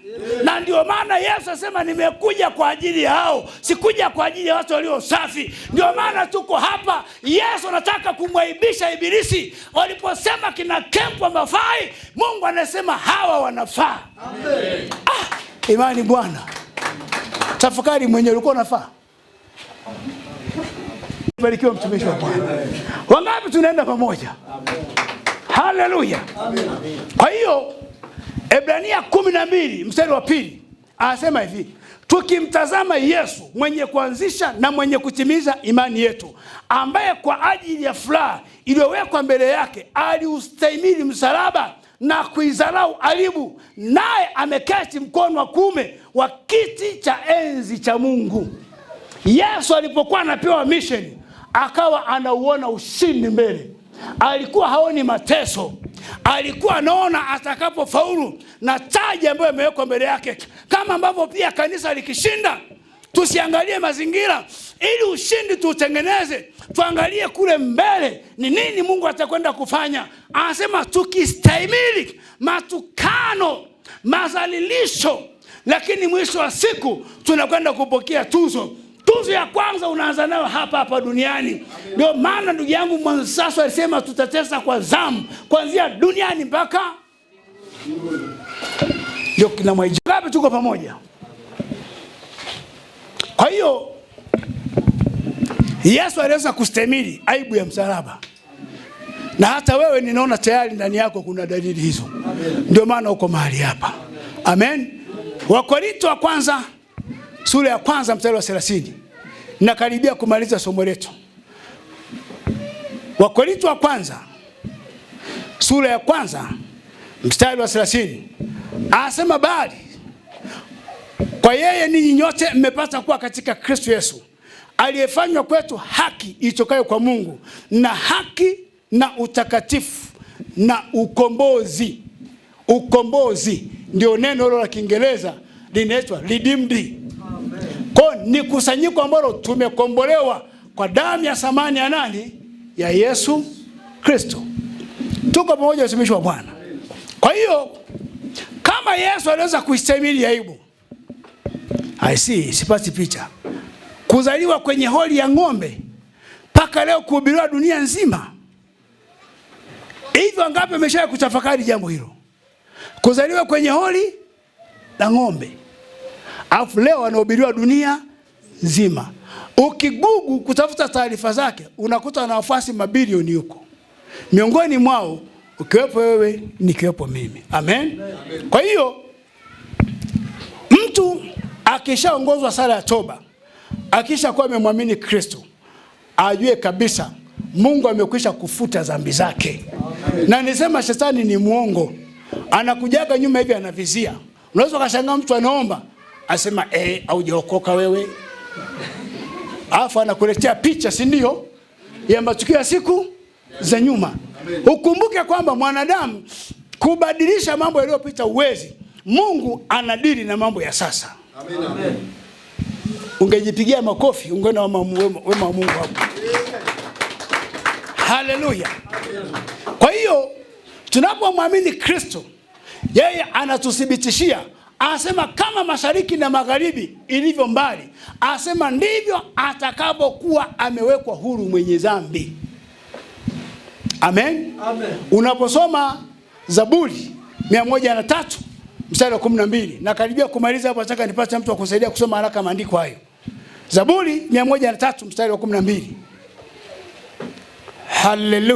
Na ndio maana Yesu asema nimekuja kwa ajili yao, sikuja kwa ajili ya watu walio safi. Ndio maana tuko hapa. Yesu anataka kumwaibisha Ibilisi. Waliposema kina Kempu hawafai, Mungu anasema hawa wanafaa. Amen. Imani Bwana. Tafakari mwenyewe ulikuwa unafaa. Barikiwa mtumishi wa Bwana. Wangapi tunaenda pamoja? Amen. Haleluya. Amen. Kwa hiyo Ebrania 12 mstari wa 2 anasema hivi, tukimtazama Yesu mwenye kuanzisha na mwenye kutimiza imani yetu, ambaye kwa ajili ya furaha iliyowekwa mbele yake aliustahimili msalaba na kuidharau aibu, naye ameketi mkono wa kuume wa kiti cha enzi cha Mungu. Yesu alipokuwa anapewa mission, akawa anauona ushindi mbele. Alikuwa haoni mateso. Alikuwa anaona atakapofaulu na taji ambayo imewekwa mbele yake. Kama ambavyo pia kanisa likishinda, tusiangalie mazingira, ili ushindi tuutengeneze. Tuangalie kule mbele ni nini Mungu atakwenda kufanya. Anasema tukistahimili matukano, mazalilisho, lakini mwisho wa siku tunakwenda kupokea tuzo. Tuzo ya kwanza unaanza nayo hapa duniani. Ndio maana ndugu yangu Mwansaso alisema tutatesa kwa zamu, kuanzia duniani mpaka ndio kina Mwaija. Ngapi tuko pamoja? Kwa hiyo Yesu aliweza kustahimili aibu ya msalaba. Na hata wewe ninaona tayari ndani yako kuna dalili hizo. Ndio maana uko mahali hapa. Amen. Wakorintho wa kwanza sura ya kwanza mstari wa 30. Nakaribia kumaliza somo letu. Wakorintho wa kwanza sura ya kwanza mstari wa 30. Anasema bali kwa yeye ninyi nyote mmepata kuwa katika Kristo Yesu, aliyefanywa kwetu haki itokayo kwa Mungu, na haki na utakatifu na ukombozi. Ukombozi ndio neno hilo la Kiingereza linaitwa redeemed. Kwa ni kusanyiko ambalo tumekombolewa kwa damu ya thamani ya nani? Ya Yesu Kristo. Tuko pamoja watumishi wa Bwana. Kwa hiyo kama Yesu aliweza kuistahimili aibu, sipati picha. Kuzaliwa kwenye holi ya ng'ombe mpaka leo kuhubiriwa dunia nzima. Hivyo ngapi ameshaye kutafakari jambo hilo? Kuzaliwa kwenye holi la ng'ombe, alafu leo anahubiriwa dunia nzima. Ukigugu kutafuta taarifa zake, unakuta na wafuasi mabilioni huko. Miongoni mwao ukiwepo wewe, nikiwepo mimi. Amen. Kwa hiyo mtu akishaongozwa sala ya toba, akishakuwa amemwamini Kristo, ajue kabisa Mungu amekwisha kufuta dhambi zake. Na nisema shetani ni muongo. Anakujaga nyuma hivi anavizia. Unaweza kashangaa mtu anaomba, asema haujaokoka wewe. Alafu anakuletea picha, si ndio, ya matukio ya siku za nyuma. Ukumbuke kwamba mwanadamu kubadilisha mambo yaliyopita uwezi. Mungu anadili na mambo ya sasa. Amen. Ungejipigia makofi, ungeona wema wa Mungu hapo. Haleluya. Kwa hiyo tunapomwamini Kristo, yeye anatuthibitishia, anasema kama mashariki na magharibi ilivyo mbali, anasema ndivyo atakapokuwa amewekwa huru mwenye dhambi. Amen. Amen. Unaposoma Zaburi 103 mstari wa 12, na karibia kumaliza hapo, nataka nipate mtu wa kusaidia kusoma haraka maandiko hayo. Zaburi 103 mstari wa 12. Haleluya.